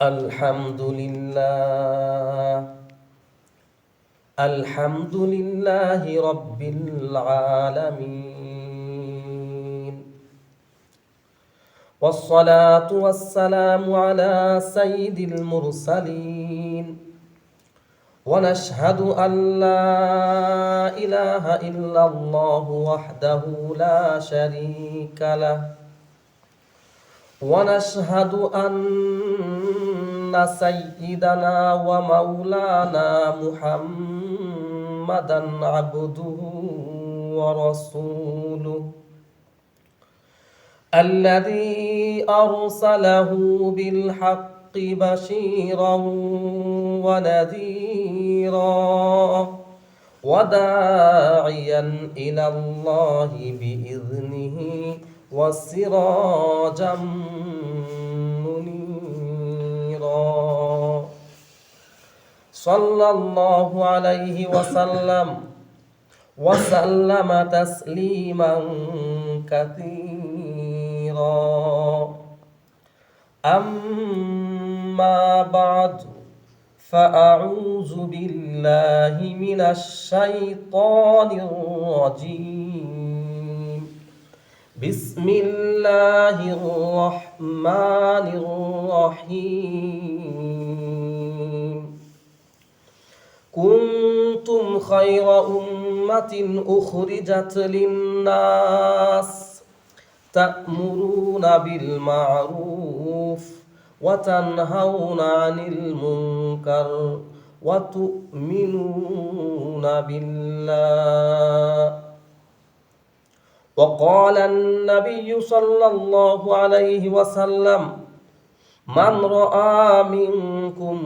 الحمد لله رب العالمين، والصلاة والسلام على سيد المرسلين، ونشهد أن لا إله إلا الله وحده لا شريك له، ونشهد أن سيدنا ومولانا محمدا عبده ورسوله الذي أرسله بالحق بشيرا ونذيرا وداعيا إلى الله بإذنه وسراجا منيرا. صلى الله عليه وسلم تسليما كثيرا. أما بعد، فأعوذ بالله من الشيطان الرجيم. بسم الله الرحمن الرحيم. كنتم خير أمة أخرجت للناس تأمرون بالمعروف وتنهون عن المنكر وتؤمنون بالله. وقال النبي صلى الله عليه وسلم: من رأى منكم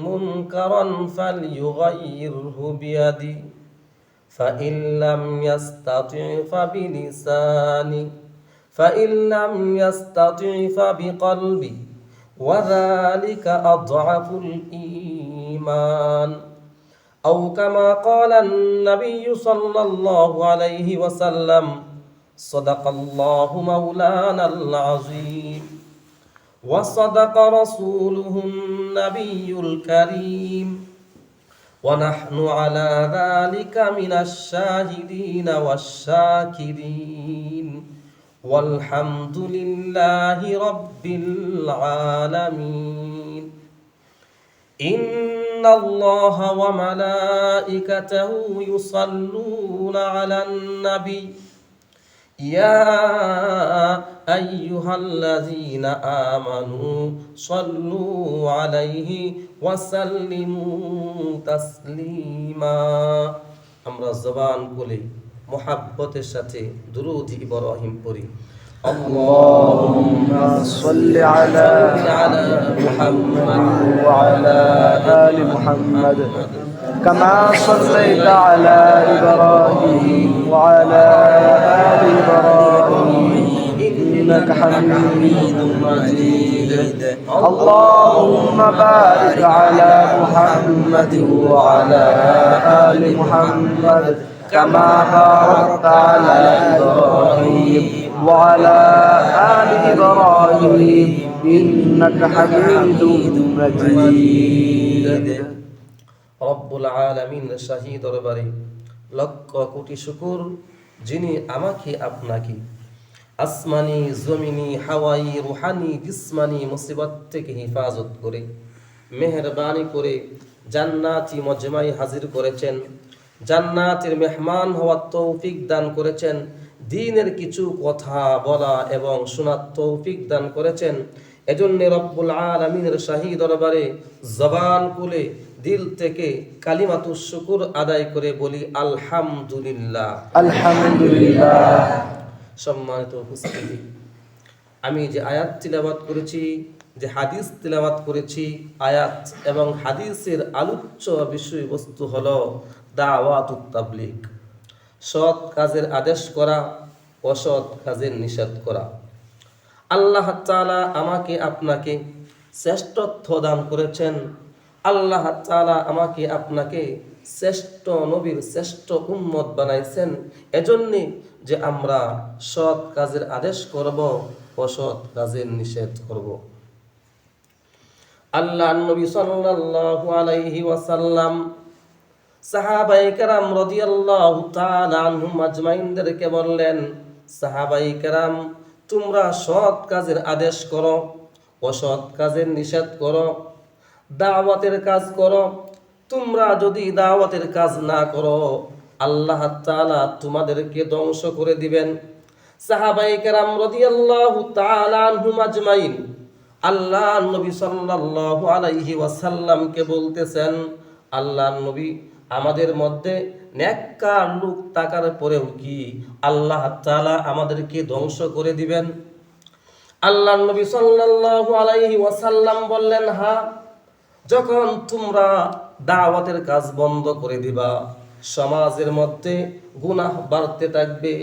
منكرا فليغيره بيده، فإن لم يستطع فبلسانه، فإن لم يستطع فبقلبه، وذلك أضعف الإيمان. أو كما قال النبي صلى الله عليه وسلم: صدق الله مولانا العظيم، وصدق رسوله النبي الكريم، ونحن على ذلك من الشاهدين والشاكرين، والحمد لله رب العالمين. إن الله وملائكته يصلون على النبي، يا أيها الذين آمنوا صلوا عليه وسلموا تسليما। আমরা জবান খুলে মুহাব্বতের সাথে দুরূদ ইব্রাহিম পড়ি। اللهم صل على محمد وعلى آل محمد كما صليت على إبراهيم وعلى آل إبراهيم إنك حميد مجيد. اللهم بارك على محمد وعلى آل محمد كما باركت على إبراهيم وعلى آل إبراهيم إنك حميد مجيد. রব্বুল আলামিন শাহী দরবারে লক্ষ কোটি শুকর, যিনি আমাকে আপনাকে আসমানি, জমিনি, হাওয়াই, রুহানি, জিসমানি মুসিবত থেকে হেফাজত করে মেহেরবানি করে জান্নাতি মজমাই হাজির করেছেন, জান্নাতের মেহমান হওয়ার তৌফিক দান করেছেন, দ্বীনের কিছু কথা বলা এবং শোনার তৌফিক দান করেছেন। এজন্য রব্বুল আলামিনের শাহী দরবারে জবান খুলে দিল থেকে কালিমাতুশ শুকর আদায় করে বলি আলহামদুলিল্লাহ। আলহামদুলিল্লাহ। সম্মানিত উপস্থিতি, আমি যে আয়াত তিলাওয়াত করেছি, যে হাদিস তিলাওয়াত করেছি, আয়াত এবং হাদিসের আলোচ্য বিষয়বস্তু হলো দাওয়াতুত তাবলীগ, সৎ কাজের আদেশ করা, অসৎ কাজের নিষেধ করা। আল্লাহ তাআলা আমাকে আপনাকে শ্রেষ্ঠত্ব দান করেছেন। আল্লাহ তাআলা আমাকে আপনাকে শ্রেষ্ঠ নবীর শ্রেষ্ঠ উম্মত বানাইছেন, এজন্য যে আমরা সৎ কাজের আদেশ করব, অসৎ কাজের নিষেধ করব। আল্লাহর নবী সাল্লাল্লাহু আলাইহি ওয়াসাল্লাম সাহাবায়ে কেরাম রাদিয়াল্লাহু তাআলা আনহুম আজমাইনদেরকে বললেন, সাহাবায়ে কেরাম, তোমরা সৎ কাজের আদেশ করো, অসৎ কাজের নিষেধ করো, দাওয়াতের কাজ করো। তোমরা যদি দাওয়াতের কাজ না করো, আল্লাহ তাআলা তোমাদেরকে ধ্বংস করে দিবেন। সাহাবায়ে কেরাম রাদিয়াল্লাহু তাআলা আনহুম আজমাইন আল্লাহর নবী সাল্লাল্লাহু আলাইহি ওয়াসাল্লামকে বলতেছেন, আল্লাহর নবী, আমাদের মধ্যে নেককার লোক থাকার পরেও কি আল্লাহ তাআলা আমাদেরকে ধ্বংস করে দিবেন? আল্লাহর নবী সাল্লাল্লাহু আলাইহি ওয়াসাল্লাম বললেন, হ্যাঁ, যখন তোমরা দাওয়াতের কাজ বন্ধ করে দিবা, সমাজের মধ্যে গুনাহ বাড়তে থাকবে।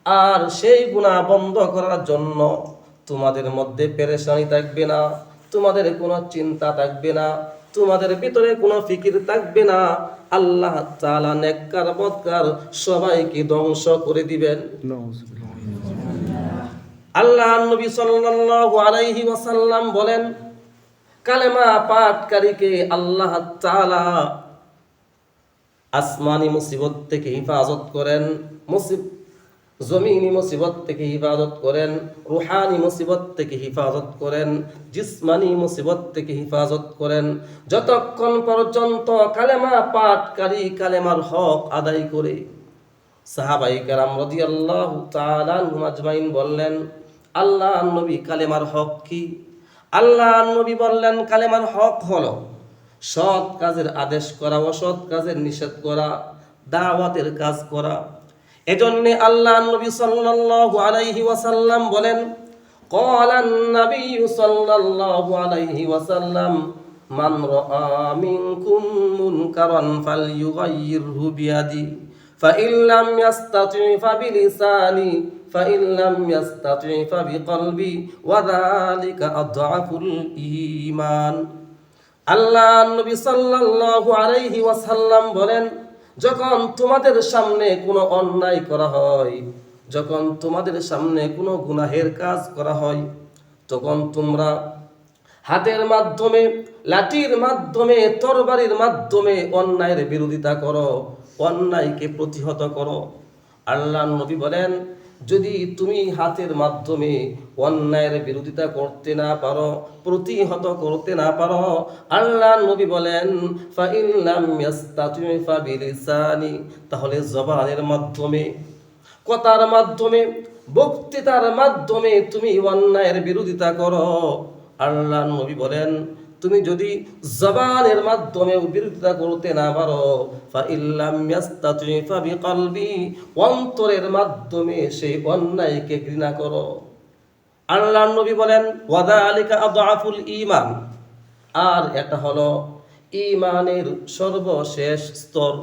আর সেই গুনাহ বন্ধ করার জন্য তোমাদের মধ্যে পেরেশানি থাকবে না, তোমাদের কোনো চিন্তা থাকবে না, তোমাদের ভিতরে কোনো ফিকির থাকবে না। আল্লাহ তাআলা নেককার বদকার সবাইকে ধ্বংস করে দিবেন। আল্লাহর নবী সাল্লাল্লাহু আলাইহি ওয়াসাল্লাম বলেন, কালেমা পাঠকারীকে আল্লাহ তাআলা আসমানি মুসিবত থেকে হিফাজত করেন, জমিনি মুসিবত থেকে হিফাজত করেন, রুহানি মুসিবত থেকে হিফাজত করেন, জিসমানি মুসিবত থেকে হিফাজত করেন, যতক্ষণ পর্যন্ত কালেমা পাঠকারী কালেমার হক আদায় করে। সাহাবায়ে কেরাম রাদিয়াল্লাহু তাআলা আনহুম আজমাইন বললেন, আল্লাহর নবী, কালেমার হক কি? আল্লাহর নবী বললেন, কালেমার হক হলো সৎ কাজের আদেশ করা, অসৎ কাজের নিষেধ করা, দাওয়াতের কাজ করা। এজন্য আল্লাহর নবী সাল্লাল্লাহু আলাইহি ওয়াসাল্লাম বলেন, ক্বালান নবী সাল্লাল্লাহু আলাইহি ওয়াসাল্লাম, মান রাআ মিনকুম মুনকারান ফালইয়ুগাইয়িরহু বিয়াদি, ফাইন লাম ইয়াস্তাতি' ফাবিলিসানি, ফাইন লাম ইয়াস্তাতি' ফাবিকলবি, ওয়া যালিকা আযআফুল ঈমান। আল্লাহর নবী সাল্লাল্লাহু আলাইহি ওয়াসাল্লাম বলেন, যখন তোমাদের সামনে কোনো অন্যায় করা হয়, যখন তোমাদের সামনে কোনো গুনাহের কাজ করা হয়, তখন তোমরা হাতের মাধ্যমে, লাঠির মাধ্যমে, তরবারির মাধ্যমে অন্যায়ের বিরোধিতা করো, অন্যায়কে প্রতিহত করো। আল্লাহর নবী বলেন, যদি তুমি হাতের মাধ্যমে অন্যায়ের বিরোধিতা করতে না পারো, প্রতিহত করতে না পারো, আল্লাহর নবী বলেন, ফাইন লাম ইয়াস্তাতি' ফাবিলিসানি, তাহলে জবানের মাধ্যমে, কথার মাধ্যমে, বক্তৃতার মাধ্যমে তুমি অন্যায়ের বিরোধিতা করো। আল্লাহর নবী বলেন, তুমি যদি জবানের মাধ্যমে বিরোধিতা করতে না পারো, ফাইন লাম ইয়াস্তাতি' ফাবিকলবি, অন্তরের মাধ্যমে সেই অন্যায়কে ঘৃণা করো। আল্লাহর নবী বলেন, ওয়া যালিকা আযআফুল ঈমান, আর এটা হলো ঈমানের সর্বশেষ স্তর।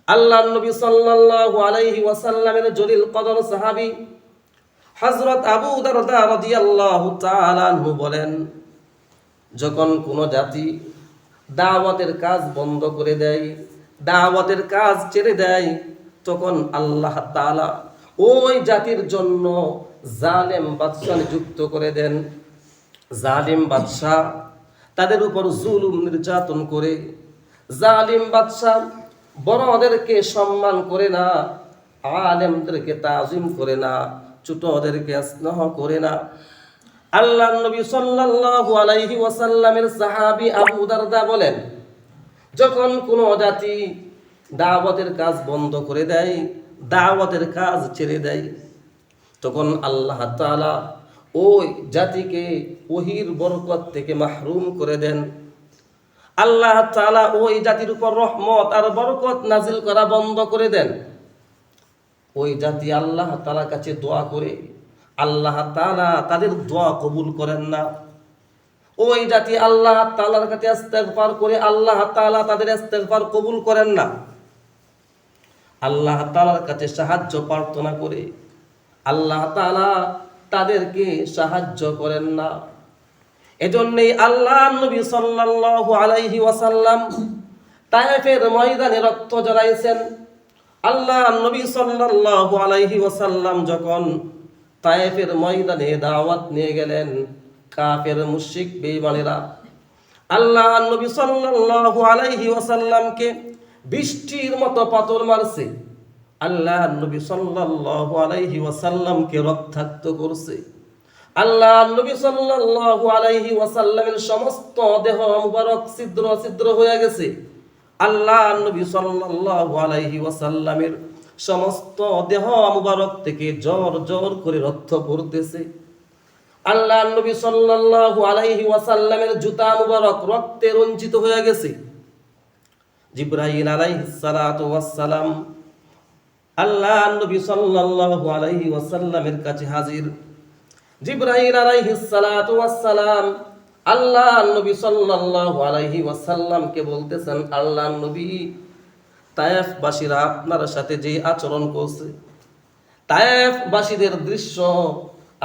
আল্লাহর নবী সাল্লাল্লাহু আলাইহি ওয়াসাল্লামের জলিল কদর সাহাবী হযরত আবু দারদা রাদিয়াল্লাহু তাআলা আনহু বলেন, যখন কোনো জাতি দাওয়াতের কাজ বন্ধ করে দেয়, দাওয়াতের কাজ ছেড়ে দেয়, তখন আল্লাহ তাআলা ওই জাতির জন্য জালেম বাদশা নিযুক্ত করে দেন। জালিম বাদশা তাদের উপর জুলুম নির্যাতন করে। জালিম বাদশা বড়দেরকে সম্মান করে না, আলেমদেরকে তাজিম করে না, ছোটদেরকে স্নেহ করে না। আল্লাহর নবী সাল্লাল্লাহু আলাইহি ওয়াসাল্লামের সাহাবী আবু দারদা বলেন, যখন কোনো জাতি দাওয়াতের কাজ বন্ধ করে দেয়, দাওয়াতের কাজ ছেড়ে দেয়, তখন আল্লাহ তাআলা ওই জাতিকে ওহীর বরকত থেকে মাহরুম করে দেন। আল্লাহ তাআলা ওই জাতির উপর রহমত আর বরকত নাজিল করা বন্ধ করে দেন। ওই জাতি আল্লাহ তাআলার কাছে দোয়া করে, আল্লাহ তাআলা তাদের দোয়া কবুল করেন না। ওই জাতি আল্লাহ তাআলার কাছে ইস্তেগফার করে, আল্লাহ তাআলা তাদের ইস্তেগফার কবুল করেন না। আল্লাহ তাআলার কাছে সাহায্য প্রার্থনা করে, আল্লাহ তাআলা তাদেরকে সাহায্য করেন না। এজন্যই আল্লাহর নবী সাল্লাল্লাহু আলাইহি ওয়াসাল্লাম তায়েফের ময়দানে রক্ত ঝরাইছেন। আল্লাহর নবী সাল্লাল্লাহু আলাইহি ওয়াসাল্লাম যখন তায়েফের ময়দানে দাওয়াত নিয়ে গেলেন, কাফের মুশরিক বেঈমানেরা আল্লাহ নবী সাল্লাল্লাহু আলাইহি ওয়াসাল্লামকে বৃষ্টির মতো পাথর মারছে, আল্লাহ নবী সাল্লাল্লাহু আলাইহি ওয়াসাল্লামকে রক্তাক্ত করছে। আল্লাহ নবী সাল্লাল্লাহু আলাইহি ওয়াসাল্লামের সমস্ত দেহ মুবারক ছিদ্র ছিদ্র হয়ে গেছে। আল্লাহ নবী সাল্লাল্লাহু আলাইহি ওয়াসাল্লামের সমস্ত দেহ মুবারক থেকে জোর জোর করে রক্ত পড়তেছে। আল্লাহ নবী সাল্লাল্লাহু আলাইহি ওয়াসাল্লামের জুতা মুবারক রক্তে রঞ্জিত হয়ে গেছে। জিবরাইল আলাইহিস সালাতু ওয়াস সালাম আল্লাহ নবী সাল্লাল্লাহু আলাইহি ওয়াসাল্লামের কাছে হাজির। জিবরাইল আলাইহিস সালাতু ওয়াস সালাম আল্লাহ নবী সাল্লাল্লাহু আলাইহি ওয়াসাল্লামকে বলতেছেন, আল্লাহ নবী, তায়েফবাসীরা আপনার সাথে যে আচরণ করছে, তায়েফবাসীদের দৃশ্য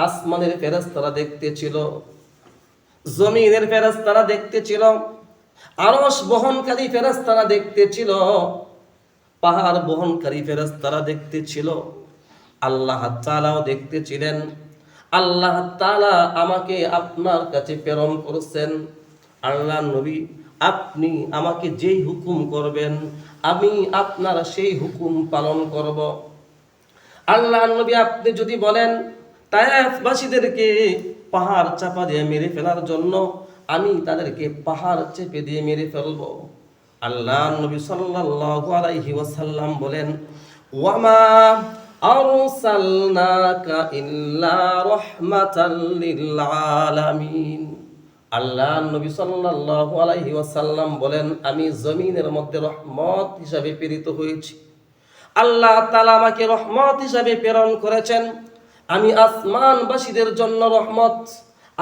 আসমানের ফেরেশতারা দেখতেছিল, জমিনের ফেরেশতারা দেখতেছিল, আরশ বহনকারী ফেরেশতারা দেখতেছিল, পাহাড় বহনকারী ফেরেশতারা দেখতেছিল, আল্লাহ তাআলাও দেখতেছিলেন। আল্লাহ তাআলা আমাকে আপনার কাছে প্রেরণ করেছেন। আল্লাহ নবী, আপনি আমাকে যেই হুকুম করবেন আমি আপনার সেই হুকুম পালন করব। আল্লাহ নবী, আপনি যদি বলেন তায়েফবাসীদেরকে পাহাড় চাপা দিয়ে মেরে ফেলার জন্য, আমি তাদেরকে পাহাড় চেপে দিয়ে মেরে ফেলব। আল্লাহ নবী সাল্লাল্লাহু আলাইহি ওয়াসাল্লাম বলেন, ওয়ামা আরসালনাকা ইল্লা রাহমাতাল লিল আলামিন। আল্লাহ নবী সাল্লাল্লাহু আলাইহি ওয়াসাল্লাম বলেন, আমি জমিনের মধ্যে রহমত হিসাবে প্রেরিত হয়েছি। আল্লাহ তাআলা আমাকে রহমত হিসাবে প্রেরণ করেছেন। আমি আসমানবাসীদের জন্য রহমত,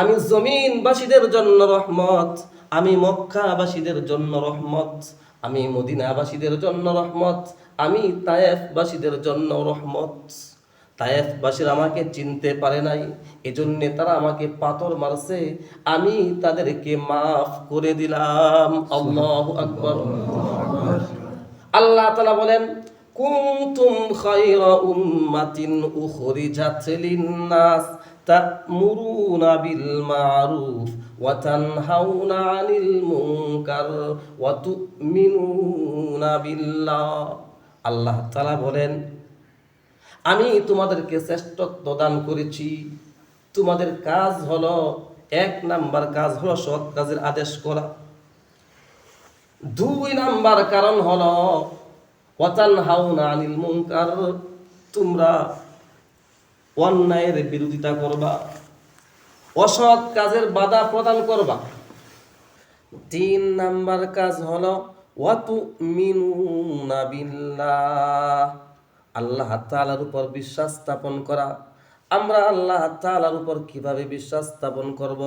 আমি জমিনবাসীদের জন্য রহমত, আমি মক্কাবাসীদের জন্য রহমত, আমি মদিনাবাসীদের জন্য রহমত, আমি তায়েফবাসীদের জন্য রহমত। তায়েফবাসীরা আমাকে চিনতে পারে নাই, এজন্য তারা আমাকে পাথর মারছে, আমি তাদেরকে মাফ করে দিলাম। আল্লাহু আকবার। আল্লাহ তাআলা বলেন, কুনতুম খায়রা উম্মাতিন উখরিজাত লিন-নাস তা'মুরুনা বিল মা'রুফ ওয়া তানহাউনা 'আনিল মুনকার ওয়া তু'মিনুনা বিল্লাহ। আল্লাহ তাআলা বলেন, আমি তোমাদেরকে শ্রেষ্ঠত্ব দান করেছি। তোমাদের কাজ হলো, এক নাম্বার কাজ হলো সৎ কাজের আদেশ করা, দুই নাম্বার কারণ হলো ওয়াতানহাউনা আনিল মুনকার, তোমরা অন্যায়ের বিরোধিতা করবা, অসৎ কাজের বাধা প্রদান করবা। তিন নাম্বার কাজ হলো ওয়াতুমিনুনা বিল্লাহ, আল্লাহ তাআলার উপর বিশ্বাস স্থাপন করা। আমরা আল্লাহ তাআলার উপর কিভাবে বিশ্বাস স্থাপন করব?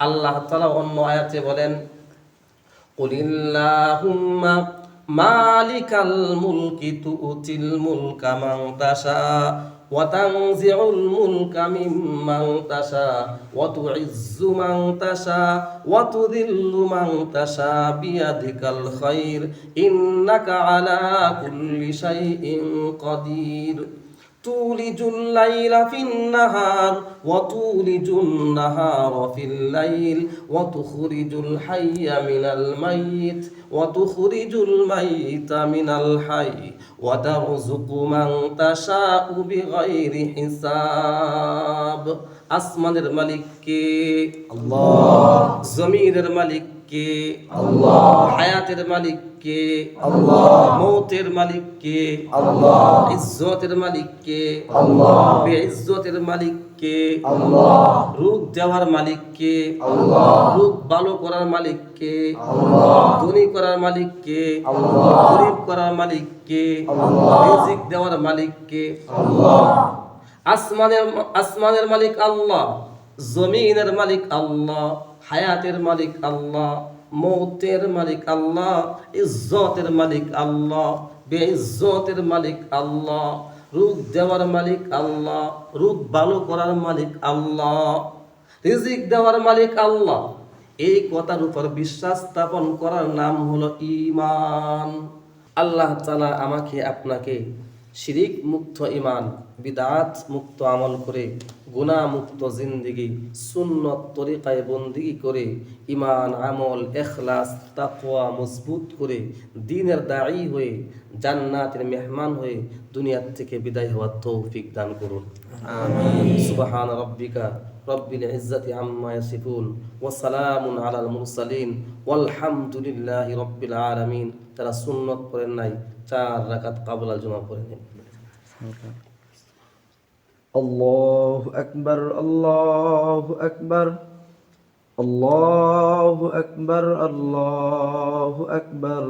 আল্লাহ তাআলা অন্য আয়াতে বলেন, কুলিল্লাহুম্মা মালিকাল মুলকি তুতিল মুলকা মান তাশা ওয়া তানজিউল মুলকা মিম্মান তাশা ওয়া তুইজ্জু মান তাশা ওয়া তুযিল্লু মান তাশা বিয়াদিকাল খায়র ইন্নাকা আলা কুল্লি শাইইন কাদির। তুলিজুল লাইলা ফিন নাহার ওয়া তুলিজুন নাহারা ফিল লাইল ওয়া তুখরিজুল হাইয়া মিনাল মাইয়িত ওয়া তুখরিজুল মাইয়িতা মিনাল হায়্য ওয়া তারযুকু মান তাশাউ বিগাইরি হিসাব। আসমানের মালিক কে? আল্লাহ। জমিনের মালিক কে? আল্লাহ। হায়াতের মালিক কে? আল্লাহ। মৌতের মালিক কে? আল্লাহ। ইজ্জতের মালিক কে? আল্লাহ। বেইজ্জতের মালিক কে? আল্লাহ। রূপ দেওয়ার মালিক কে? আল্লাহ। রূপ ভালো করার মালিক কে? আল্লাহ। ধনী করার মালিক কে? আল্লাহ। গরীব করার মালিক কে? আল্লাহ। রিজিক দেওয়ার মালিক কে? আল্লাহ। আসমানের মালিক আল্লাহ, জমিনের মালিক আল্লাহ, হায়াতের মালিক আল্লাহ, মৌতের মালিক আল্লাহ, ইজ্জতের মালিক আল্লাহ, বেইজ্জতের মালিক আল্লাহ, রূপ দেওয়ার মালিক আল্লাহ, রূপ ভালো করার মালিক আল্লাহ, রিজিক দেওয়ার মালিক আল্লাহ। এই কথার উপর বিশ্বাস স্থাপন করার নাম হলো ঈমান। আল্লাহ তাআলা আমাকে আপনাকে শিরিক মুক্ত ঈমান, বিদআত মুক্ত আমল করে, গুনাহ মুক্ত জিন্দেগি, সুন্নত তরিকায় বন্দেগি করে, ঈমান, আমল, ইখলাস, তাকওয়া মজবুত করে, দ্বীনের দাঈ হয়ে, জান্নাতের মেহমান হয়ে দুনিয়া থেকে বিদায় হওয়ার তৌফিক দান করুন। আমিন। সুবহান রাব্বিকা রব্বিল ইজ্জাতি আম্মা ইয়াসিফুন ওয়া সালামুন আলাল মুরসালিন ওয়ালহামদুলিল্লাহি রব্বিল আলামিন। যারা সুন্নত পড়েন নাই 4 রাকাত কাবলাল জুমা পড়ে নিন। الله أكبر الله أكبر الله أكبر الله أكبر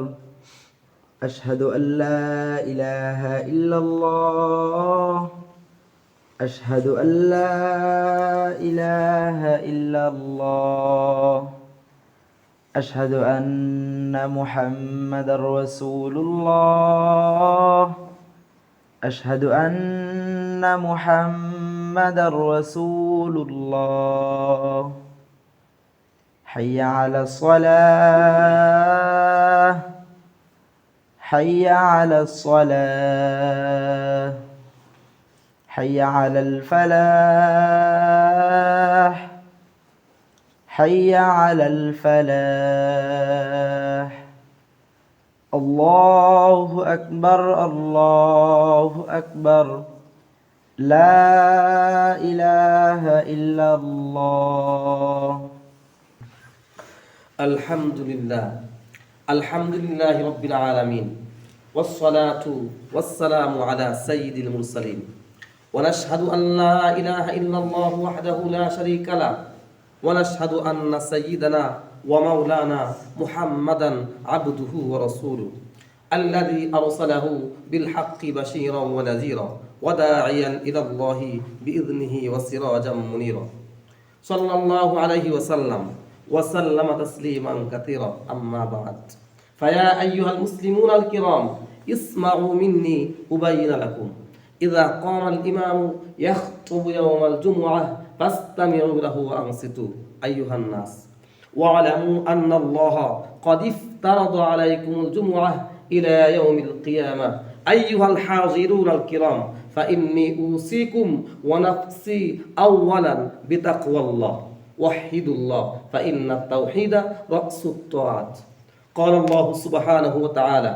أشهد أن لا إله إلا الله أشهد أن لا إله إلا الله أشهد أن محمد رسول الله أشهد أن محمد رسول الله حي على الصلاة حي على الصلاة حي على الفلاح حي على الفلاح الله أكبر الله أكبر لا إله إلا الله আলহামদুলিল্লাহ রব্বিল আলামিন ওয়াসসালাতু ওয়াসসালামু আলা সাইয়্যিদিল মুরসালিন ওয়া নাশহাদু আন লা ইলাহা ইল্লাল্লাহু ওয়াহদাহু লা শারীকা লাহু ওয়া নাশহাদু আন্না সাইয়্যিদানা ওয়া মাওলানা মুহাম্মাদান আবদুহু ওয়া রাসূলুহু الذي أرسله بالحق بشيرا ونذيرا وداعيا إلى الله بإذنه وسراجا منيرا صلى الله عليه وسلم تسليما كثيرا أما بعد فيا أيها المسلمون الكرام اسمعوا مني أبين لكم إذا قام الإمام يخطب يوم الجمعة فاستمعوا له وأنصتوا أيها الناس واعلموا أن الله قد افترض عليكم الجمعة إلى يوم القيامة أيها الحاضرون الكرام فإني أوصيكم ونفسي أولا بتقوى الله وحدوا الله فإن التوحيد رأس الطاعات قال الله سبحانه وتعالى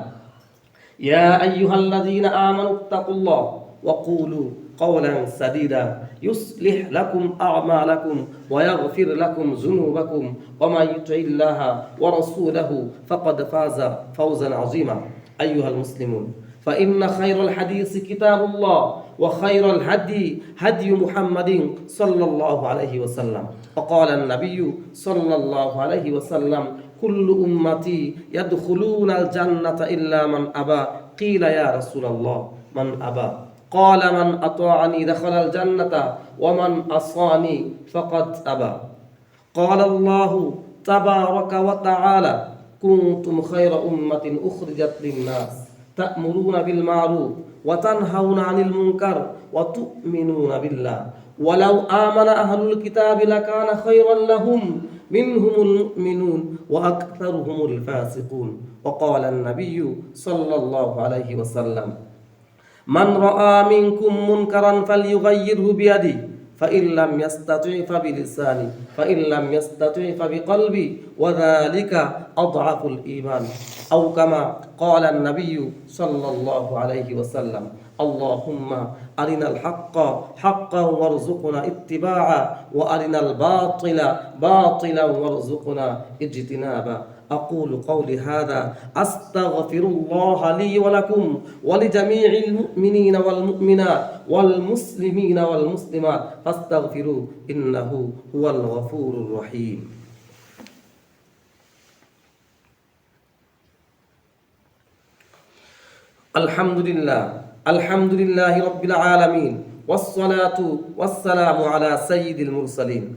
يا أيها الذين آمنوا اتقوا الله وقولوا قولا سديدا يصلح لكم أعمالكم ويغفر لكم ذنوبكم ومن يطع الله ورسوله فقد فاز فوزا عظيما أيها المسلمون فإن خير الحديث كتاب الله وخير الهدي هدي محمد صلى الله عليه وسلم وقال النبي صلى الله عليه وسلم كل أمتي يدخلون الجنة إلا من أبى قيل يا رسول الله من أبى قال من أطاعني دخل الجنة ومن عصاني فقد أبى قال الله تبارك وتعالى كنتم خير أمة أخرجت للناس تأمرون بالمعروف وتنهون عن المنكر وتؤمنون بالله ولو آمن أهل الكتاب لكان خيرا لهم منهم المؤمنون وأكثرهم الفاسقون وقال النبي صلى الله عليه وسلم من رأى منكم منكرا فليغيره بيده فإن لم يستطع فبلسانه فإن لم يستطع فبقلبه وذلك أضعف الإيمان أو كما قال النبي صلى الله عليه وسلم اللهم أرنا الحق حقا وارزقنا اتباعه وأرنا الباطل باطلا وارزقنا اجتنابه أقول قولي هذا أستغفر الله لي ولكم ولجميع المؤمنين والمؤمنات والمسلمين والمسلمات فاستغفروه إنه هو الغفور الرحيم الحمد لله رب العالمين والصلاة والسلام على سيد المرسلين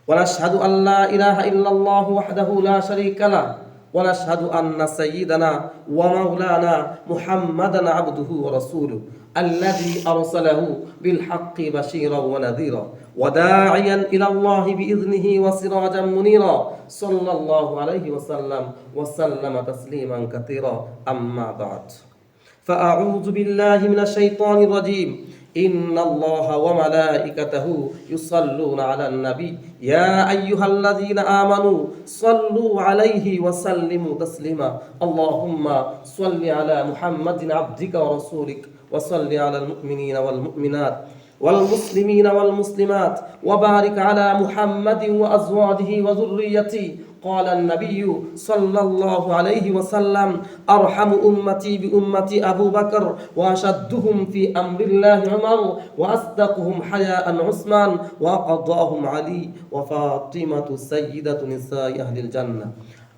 ونشهد أن لا إله إلا الله وحده لا شريك له ونشهد أن سيدنا ومولانا محمدا عبده ورسوله الذي أرسله بالحق بشيرا ونذيرا وداعيا إلى الله بإذنه وسراجا منيرا صلى الله عليه وسلم تسليما كثيرا أما بعد فأعوذ بالله من الشيطان الرجيم إن الله وملائكته يصلون على النبي يا أيها الذين آمنوا صلوا عليه وسلموا تسليما اللهم صل على محمد عبدك ورسولك وصل على المؤمنين والمؤمنات والمسلمين والمسلمات وبارك على محمد وأزواجه وذريته قال النبي صلى الله عليه وسلم أرحم أمتي بأمتي أبو بكر وأشدهم في أمر الله عمر وأصدقهم حياء عثمان وأقضاهم علي وفاطمة سيدة نساء أهل الجنة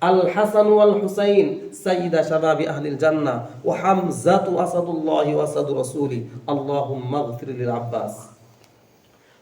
الحسن والحسين سيد شباب أهل الجنة وحمزة أسد الله وأسد رسوله اللهم اغفر للعباس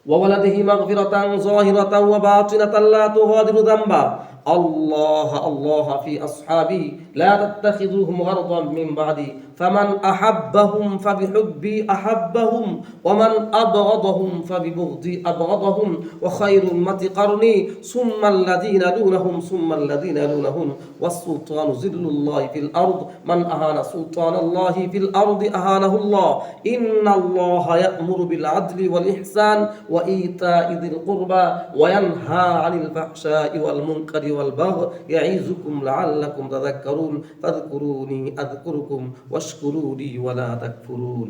وولده مغفرة ظاهرة وباطنة لا تغادر ذنبا الله الله في أصحابي لا تتخذوهم غرضا من بعدي فمن أحبهم فبحبي أحبهم ومن أبغضهم فببغضي أبغضهم وخير أمة قرني ثم الذين يلونهم ثم الذين يلونهم والسلطان ذل الله في الأرض من أهان سلطان الله في الأرض أهانه الله إن الله يأمر بالعدل والإحسان وإيتاء ذي القربى وينهى عن الفحشاء والمنكر والبغي يعظكم لعلكم تذكرون فاذكروني أذكركم واشكروا لي ولا تكفرون